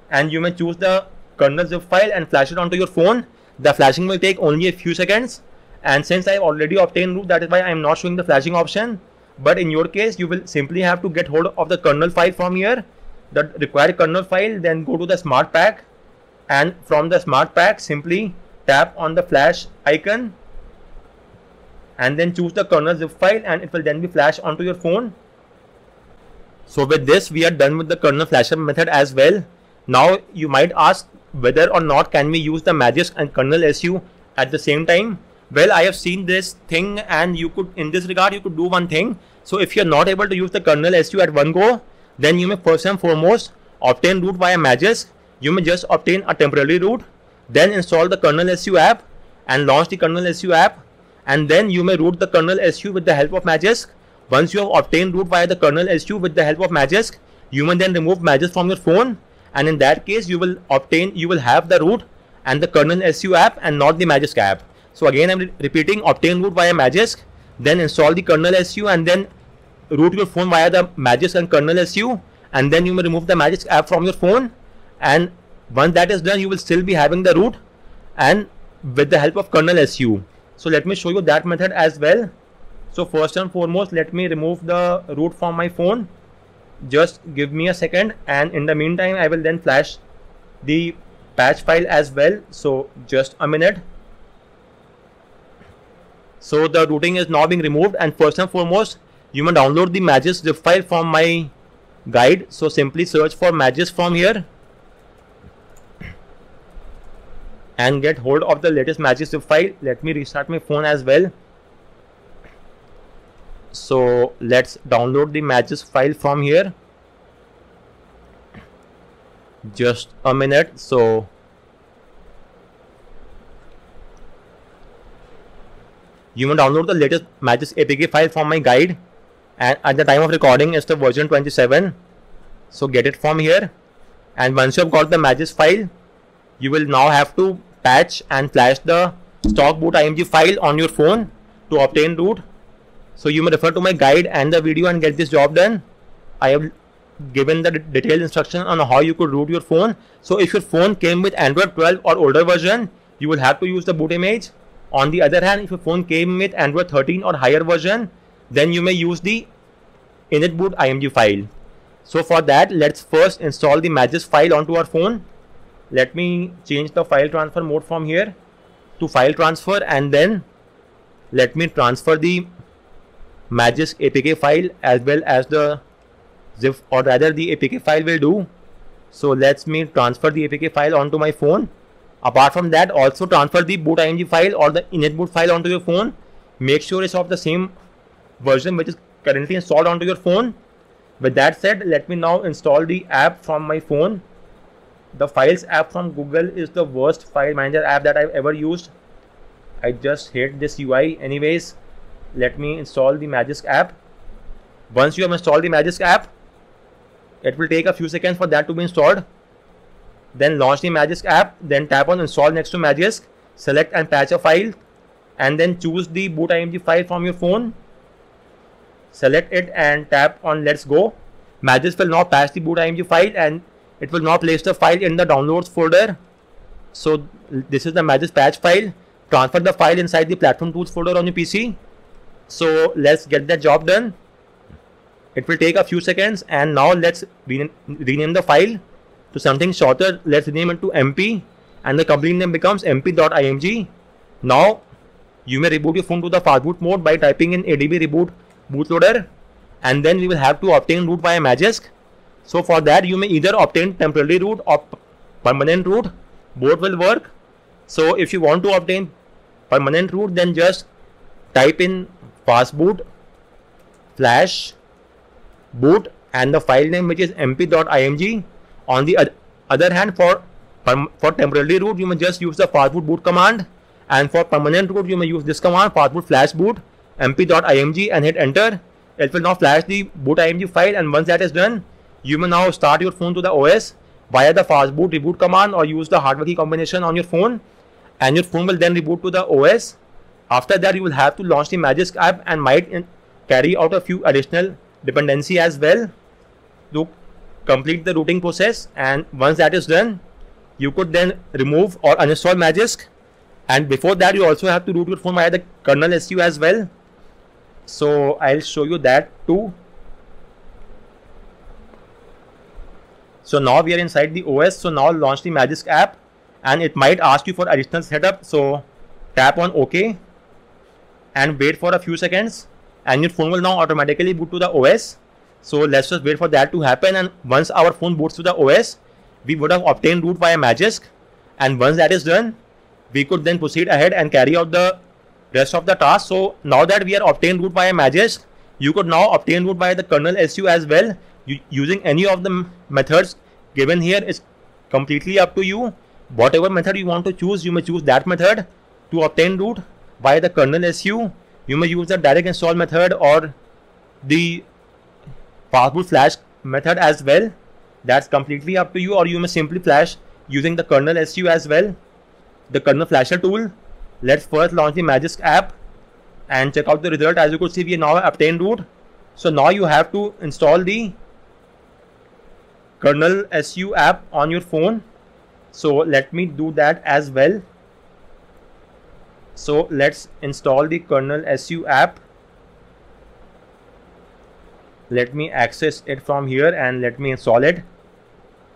and you may choose the kernel zip file and flash it onto your phone. The flashing will take only a few seconds, and since I have already obtained root, that is why I am not showing the flashing option. But in your case, you will simply have to get hold of the kernel file from here, the required kernel file, then go to the Smart Pack, and from the Smart Pack simply tap on the flash icon and then choose the kernel zip file, and it will then be flashed onto your phone. So with this, we are done with the kernel flasher method as well. Now you might ask whether or not can we use the Magisk and kernel SU at the same time. Well, I have seen this thing, and you could, in this regard, you could do one thing. So if you're not able to use the kernel SU at one go, then you may first and foremost obtain root via Magisk. You may just obtain a temporary root, then install the kernel SU app and launch the kernel SU app, and then you may root the kernel SU with the help of Magisk. Once you have obtained root via the kernel SU with the help of Magisk, you may then remove Magisk from your phone, and in that case you will have the root and the kernel SU app and not the Magisk app. So again, I'm repeating: obtain root via Magisk, then install the kernel SU, and then root your phone via the Magisk and kernel SU, and then you may remove the Magisk app from your phone. And once that is done, you will still be having the root and with the help of kernel SU. So let me show you that method as well. So first and foremost, let me remove the root from my phone. Just give me a second, and in the meantime I will then flash the patch file as well. So just a minute. So the rooting is now being removed, and first and foremost you may download the Magisk zip file from my guide. So simply search for Magisk from here and get hold of the latest Magisk zip file. Let me restart my phone as well. So let's download the Magisk file from here. Just a minute. So you may download the latest Magisk APK file from my guide, and at the time of recording it's the version 27. So get it from here, and once you have got the Magisk file, you will now have to patch and flash the stock boot img file on your phone to obtain root. So you may refer to my guide and the video and get this job done. I have given the detailed instruction on how you could root your phone. So if your phone came with Android 12 or older version, you will have to use the boot image. On the other hand, if your phone came with Android 13 or higher version, then you may use the initboot img file. So for that, let's first install the Magisk file onto our phone. Let me change the file transfer mode from here to file transfer, and then let me transfer the Magisk APK file as well as the zip, or rather the APK file will do. So let me transfer the APK file onto my phone. Apart from that, also transfer the boot img file or the initboot file onto your phone. Make sure it's of the same version which is currently installed onto your phone. With that said, let me now install the app from my phone. The Files app from Google is the worst file manager app that I've ever used. I just hate this UI. Anyways, let me install the Magisk app. Once you have installed the Magisk app, it will take a few seconds for that to be installed. Then launch the Magisk app, then tap on install next to Magisk, select and patch a file, and then choose the boot img file from your phone. Select it and tap on let's go. Magisk will now patch the boot img file, and it will now place the file in the downloads folder. So this is the Magisk patch file. Transfer the file inside the platform tools folder on your PC. So let's get that job done. It will take a few seconds, and now let's rename the file to something shorter. Let's rename it to MP, and the complete name becomes mp.img. Now you may reboot your phone to the fastboot mode by typing in adb reboot bootloader, and then we will have to obtain root via Magisk. So for that, you may either obtain temporary root or permanent root. Both will work. So if you want to obtain permanent root, then just type in fastboot flash boot and the file name, which is mp.img. On the other hand, for temporary root, you may just use the fastboot boot command, and for permanent root, you may use this command, fastboot flash boot mp.img, and hit enter. It will now flash the boot.img file, and once that is done, you may now start your phone to the OS via the fastboot reboot command, or use the hardware key combination on your phone, and your phone will then reboot to the OS. After that, you will have to launch the Magisk app and might carry out a few additional dependency as well to complete the rooting process. And once that is done, you could then remove or uninstall Magisk. And before that, you also have to root your phone via the kernel SU as well. So I'll show you that too. So now we are inside the OS. So now launch the Magisk app, and it might ask you for additional setup. So tap on OK and wait for a few seconds, and your phone will now automatically boot to the OS. So let's just wait for that to happen, and once our phone boots to the OS, we would have obtained root via Magisk. And once that is done, we could then proceed ahead and carry out the rest of the task. So now that we are obtained root via Magisk, you could now obtain root via the kernel SU as well. Using any of the methods given here is completely up to you. Whatever method you want to choose, you may choose that method to obtain root via the kernel SU. You may use the direct install method or the fastboot flash method as well. That's completely up to you. Or you may simply flash using the kernel SU as well, the kernel flasher tool. Let's first launch the Magisk app and check out the result. As you could see, we now obtained root. So now you have to install the kernel SU app on your phone. So let me do that as well. So let's install the kernel SU app. Let me access it from here and let me install it.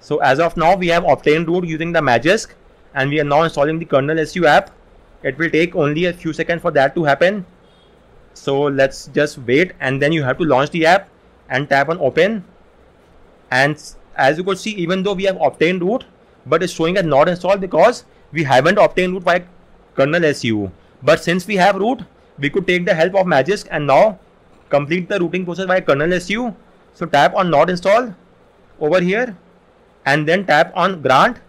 So as of now, we have obtained root using the Magisk, and we are now installing the kernel SU app. It will take only a few seconds for that to happen. So let's just wait, and then you have to launch the app and tap on open. And as you could see, even though we have obtained root, but it's showing as not installed because we haven't obtained root by kernel SU. But since we have root, we could take the help of Magisk and now complete the rooting process by kernel SU. So tap on not install over here, and then tap on grant.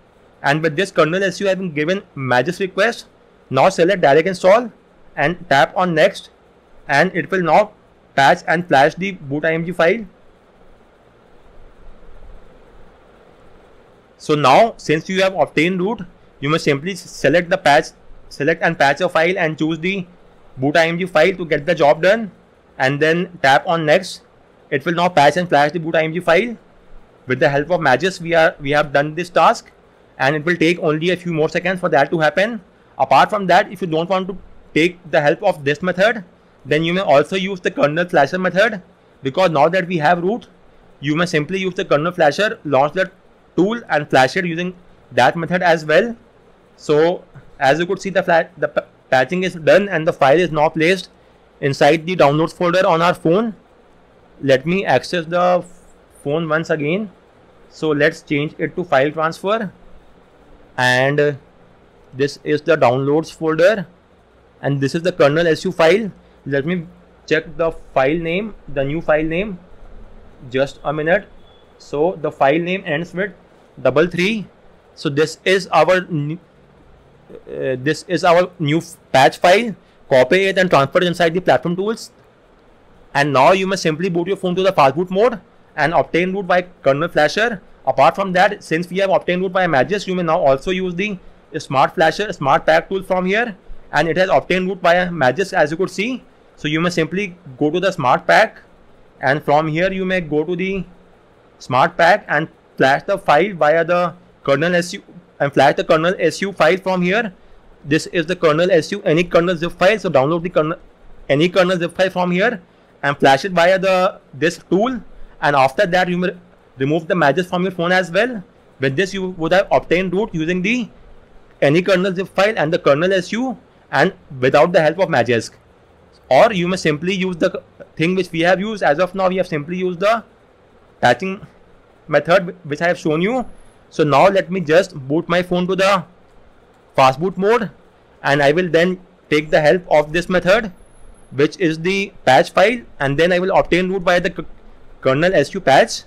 And with this, kernel SU has been given Magisk request. Now select direct install and tap on next, and it will now patch and flash the boot.img file. So now, since you have obtained root, you must simply select and patch a file and choose the boot.img file to get the job done, and then tap on next. It will now patch and flash the boot.img file. With the help of Magisk, we have done this task, and it will take only a few more seconds for that to happen. Apart from that, if you don't want to take the help of this method, then you may also use the kernel flasher method, because now that we have root, you may simply use the kernel flasher, launch the tool and flash it using that method as well. So as you could see, the patching is done and the file is now placed inside the downloads folder on our phone. Let me access the phone once again. So let's change it to file transfer, and this is the downloads folder, and this is the kernel SU file. Let me check the file name, the new file name. Just a minute. So the file name ends with 33. So this is our new patch file. Copy it and transfer it inside the platform tools. And now you must simply boot your phone to the fastboot mode and obtain root by kernel flasher. Apart from that, since we have obtained root by Magisk, you may now also use the smart flasher, smart pack tool from here, and it has obtained root by Magisk, as you could see. So you may simply go to the smart pack, and from here you may go to the smart pack and flash the file via the kernel SU and flash the kernel SU file from here. This is the kernel SU, any kernel zip file. So download the any kernel zip file from here and flash it via this tool. And after that, you may remove the Magisk from your phone as well. With this, you would have obtained root using the any kernel zip file and the kernel SU, and without the help of Magisk. Or you may simply use the thing which we have used. As of now, we have simply used the patching method which I have shown you. So now let me just boot my phone to the fast boot mode, and I will then take the help of this method, which is the patch file, and then I will obtain root by the kernel SU patch,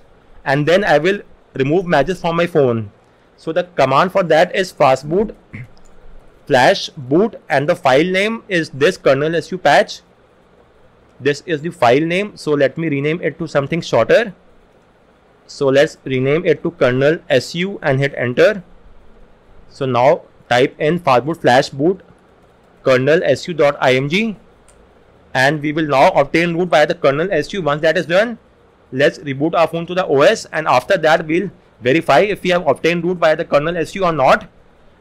and then I will remove Magisk from my phone. So the command for that is fastboot flash boot, and the file name is this kernel SU patch. This is the file name. So let me rename it to something shorter. So let's rename it to kernel SU and hit enter. So now type in fastboot flash boot kernel su.img, and we will now obtain root by the kernel SU. Once that is done, let's reboot our phone to the OS, and after that we'll verify if we have obtained root by the kernel SU or not,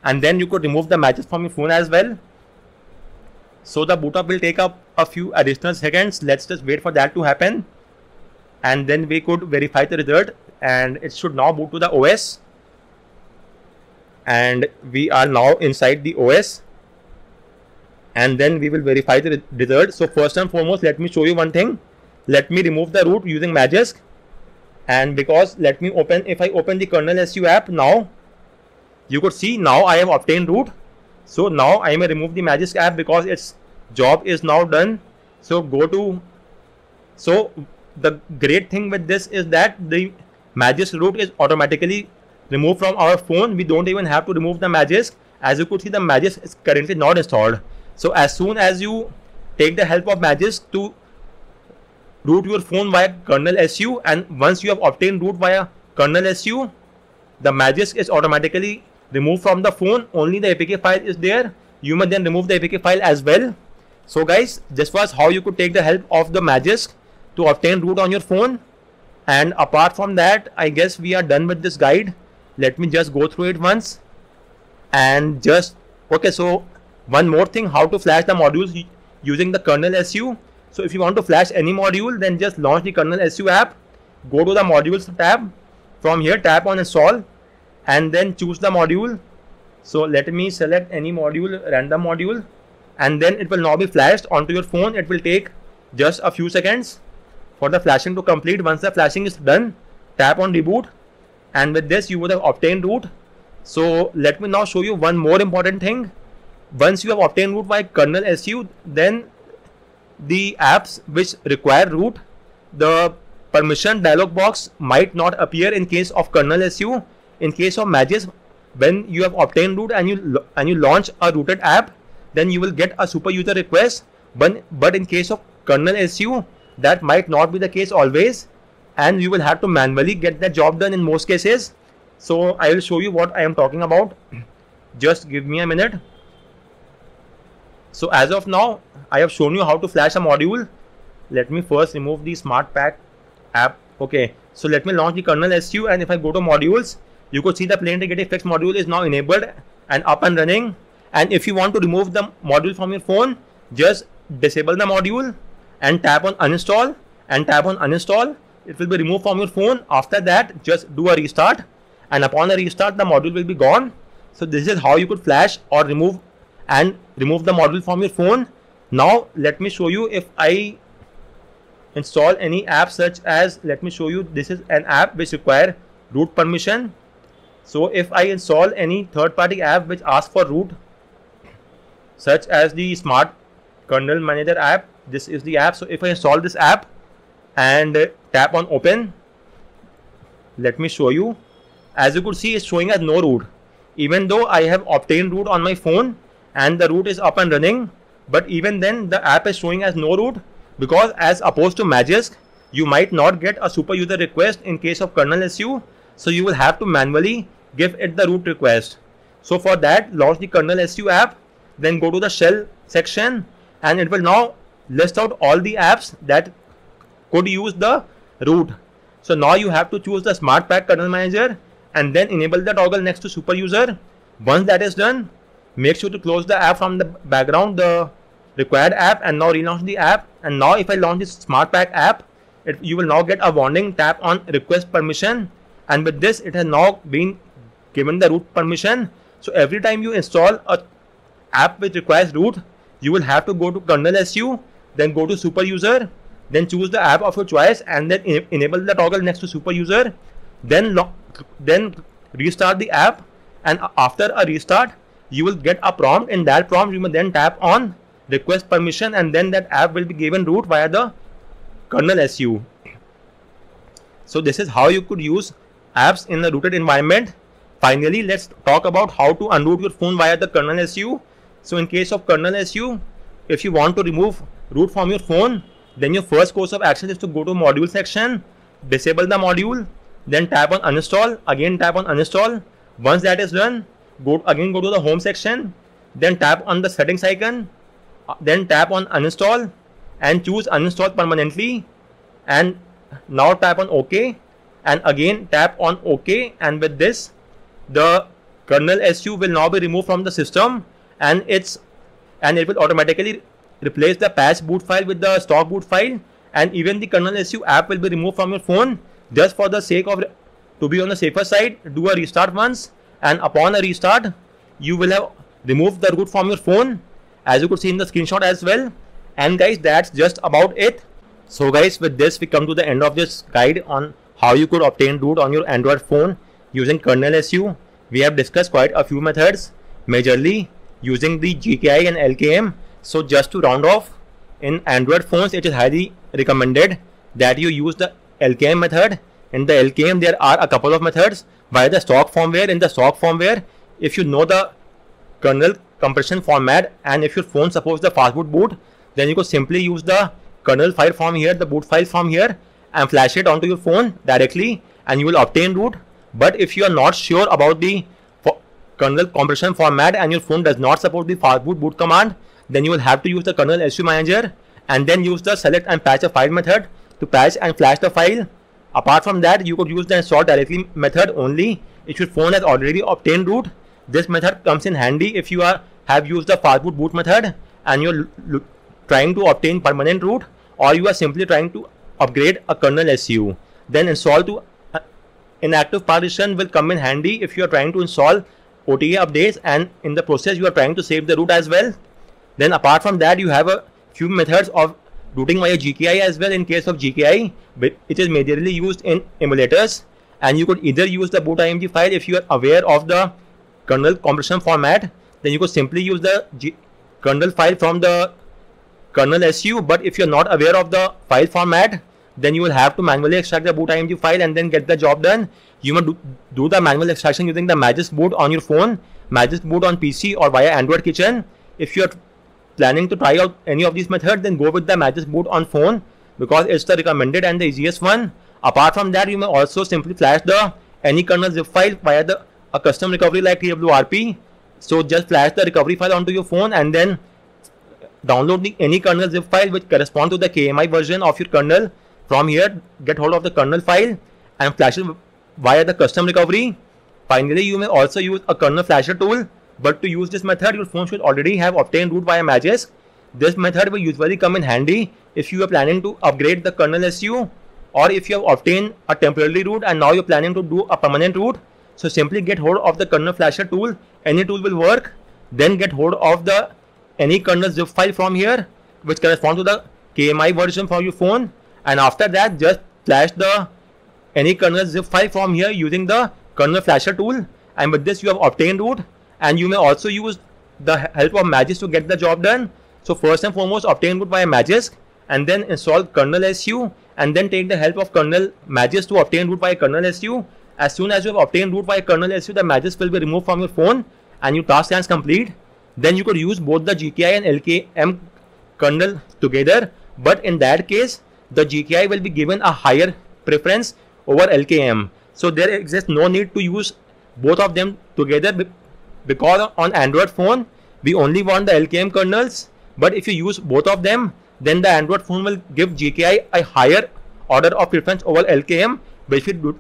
and then you could remove the Magisk from your phone as well. So the boot up will take up a few additional seconds. Let's just wait for that to happen, and then we could verify the result, and it should now boot to the OS. And we are now inside the OS, and then we will verify the result. So first and foremost, let me show you one thing. Let me remove the root using Magisk, and because let me open, if I open the kernel SU app now, you could see now I have obtained root. So now I may remove the Magisk app because its job is now done. So so the great thing with this is that the Magisk root is automatically removed from our phone. We don't even have to remove the Magisk. As you could see, the Magisk is currently not installed. So as soon as you take the help of Magisk to root your phone via kernel SU, and once you have obtained root via kernel SU, the Magisk is automatically removed from the phone. Only the APK file is there. You may then remove the APK file as well. So guys, this was how you could take the help of the Magisk to obtain root on your phone. And apart from that, I guess we are done with this guide. Let me just go through it once. And just okay, so one more thing, how to flash the modules using the kernel SU. So if you want to flash any module, then just launch the kernel SU app, go to the modules tab. From here, tap on install, and then choose the module. So let me select any module, random module, and then it will now be flashed onto your phone. It will take just a few seconds for the flashing to complete. Once the flashing is done, tap on reboot, and with this you would have obtained root. So let me now show you one more important thing. Once you have obtained root by kernel SU, then the apps which require root, the permission dialog box might not appear in case of kernel SU. In case of Magisk, when you have obtained root and you launch a rooted app, then you will get a super user request. But in case of kernel SU, that might not be the case always, and you will have to manually get that job done in most cases. So I will show you what I am talking about. Just give me a minute. So as of now, I have shown you how to flash a module. Let me first remove the Smart Pack app. Okay, so let me launch the kernel SU, and if I go to modules, you could see the plain text effects module is now enabled and up and running. And if you want to remove the module from your phone, just disable the module and tap on uninstall, and tap on uninstall. It will be removed from your phone. After that, just do a restart, and upon a restart, the module will be gone. So this is how you could flash or remove the module from your phone. Now let me show you if I install any app such as, let me show you, this is an app which require root permission. So if I install any third-party app which asks for root, such as the Smart Kernel Manager app, this is the app. So if I install this app and tap on open, let me show you. As you could see, it's showing as no root, even though I have obtained root on my phone and the root is up and running. But even then, the app is showing as no root, because as opposed to Magisk, you might not get a super user request in case of kernel SU. So you will have to manually give it the root request. So for that, launch the kernel SU app, then go to the shell section, and it will now list out all the apps that could use the root. So now you have to choose the Smart Pack Kernel Manager and then enable the toggle next to super user. Once that is done, make sure to close the app from the background, the required app, and now relaunch the app. And now if I launch this SmartPack app, you will now get a warning, tap on request permission, and with this it has now been given the root permission. So every time you install a app which requires root, you will have to go to kernel SU, then go to super user, then choose the app of your choice, and then enable the toggle next to super user, then restart the app. And after a restart, you will get a prompt. In that prompt, you may then tap on request permission, and then that app will be given root via the kernel SU. So this is how you could use apps in the rooted environment. Finally, let's talk about how to unroot your phone via the kernel SU. So in case of kernel SU, if you want to remove root from your phone, then your first course of action is to go to module section, disable the module, then tap on uninstall, again tap on uninstall. Once that is done, go to the home section, then tap on the settings icon, then tap on uninstall and choose uninstall permanently, and now tap on OK, and again tap on OK, and with this the kernel SU will now be removed from the system, and it will automatically replace the patch boot file with the stock boot file, and even the kernel SU app will be removed from your phone. Just for the sake of to be on the safer side, do a restart once, and upon a restart you will have removed the root from your phone, as you could see in the screenshot as well. And guys, that's just about it. So guys, with this we come to the end of this guide on how you could obtain root on your Android phone using kernel SU. We have discussed quite a few methods, majorly using the GKI and LKM. So just to round off, in Android phones it is highly recommended that you use the LKM method. In the LKM there are a couple of methods via the stock firmware. In the stock firmware, if you know the kernel compression format, and if your phone supports the fastboot boot, then you could simply use the kernel file from here, the boot file from here, and flash it onto your phone directly, and you will obtain root. But if you are not sure about the kernel compression format and your phone does not support the fastboot boot command, then you will have to use the kernel SU manager, and then use the select and patch a file method to patch and flash the file. Apart from that, you could use the install directly method only if your phone has already obtained root. This method comes in handy if you have used the fastboot boot method and you're trying to obtain permanent root, or you are simply trying to upgrade a kernel SU. Then install to inactive partition will come in handy if you are trying to install OTA updates, and in the process you are trying to save the root as well. Then apart from that, you have a few methods of rooting via GKI as well. In case of GKI, it is majorly used in emulators, and you could either use the boot.img file if you are aware of the kernel compression format, then you could simply use the kernel file from the kernel SU. But if you are not aware of the file format, then you will have to manually extract the boot.img file and then get the job done. You must do the manual extraction using the Magisk Boot on your phone, Magisk Boot on PC, or via Android Kitchen. If you are planning to try out any of these methods, then go with the Magisk Boot on phone, because it's the recommended and the easiest one. Apart from that, you may also simply flash the any kernel zip file via a custom recovery like TWRP. So just flash the recovery file onto your phone and then download any kernel zip file which correspond to the KMI version of your kernel. From here, get hold of the kernel file and flash it via the custom recovery. Finally, you may also use a kernel flasher tool, but to use this method, your phone should already have obtained root via Magisk. This method will usually come in handy if you are planning to upgrade the kernel SU, or if you have obtained a temporary root and now you're planning to do a permanent root. So simply get hold of the kernel flasher tool. Any tool will work. Then get hold of the any kernel zip file from here which correspond to the KMI version for your phone, and after that just flash the any kernel zip file from here using the kernel flasher tool, and with this you have obtained root. And you may also use the help of Magisk to get the job done. So first and foremost, obtain root via Magisk, and then install kernel SU, and then take the help of kernel Magisk to obtain root via kernel SU. As soon as you have obtained root via kernel SU, the Magisk will be removed from your phone and your task stands complete. Then you could use both the GKI and LKM kernel together, but in that case the GKI will be given a higher preference over LKM. So there exists no need to use both of them together, because on Android phone we only want the LKM kernels. But if you use both of them, then the Android phone will give GKI a higher order of preference over LKM, which we do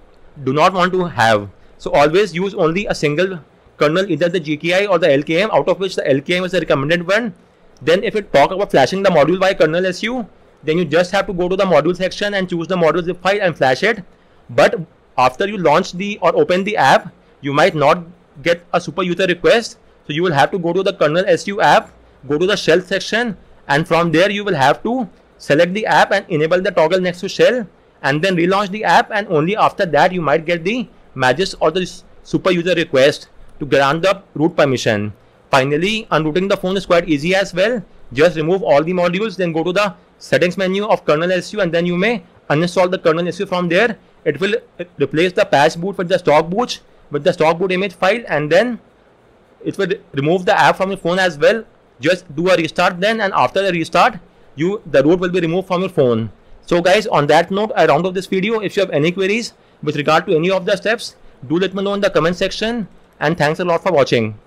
not want to have. So always use only a single kernel, either the GKI or the LKM, out of which the LKM is the recommended one. Then if you talk about flashing the module by kernel SU, then you just have to go to the module section and choose the module zip file and flash it. But after you launch the or open the app, you might not get a super user request. So you will have to go to the kernel SU app, go to the shell section, and from there you will have to select the app and enable the toggle next to shell, and then relaunch the app, and only after that you might get the Magis or the super user request to grant the root permission. Finally, unrooting the phone is quite easy as well. Just remove all the modules, then go to the settings menu of kernel SU, and then you may uninstall the kernel SU from there. It will replace the patch boot with the stock boot image file, and then it will remove the app from your phone as well. Just do a restart then, and after the restart, the root will be removed from your phone. So guys, on that note, I round off this video. If you have any queries with regard to any of the steps, do let me know in the comment section, and thanks a lot for watching.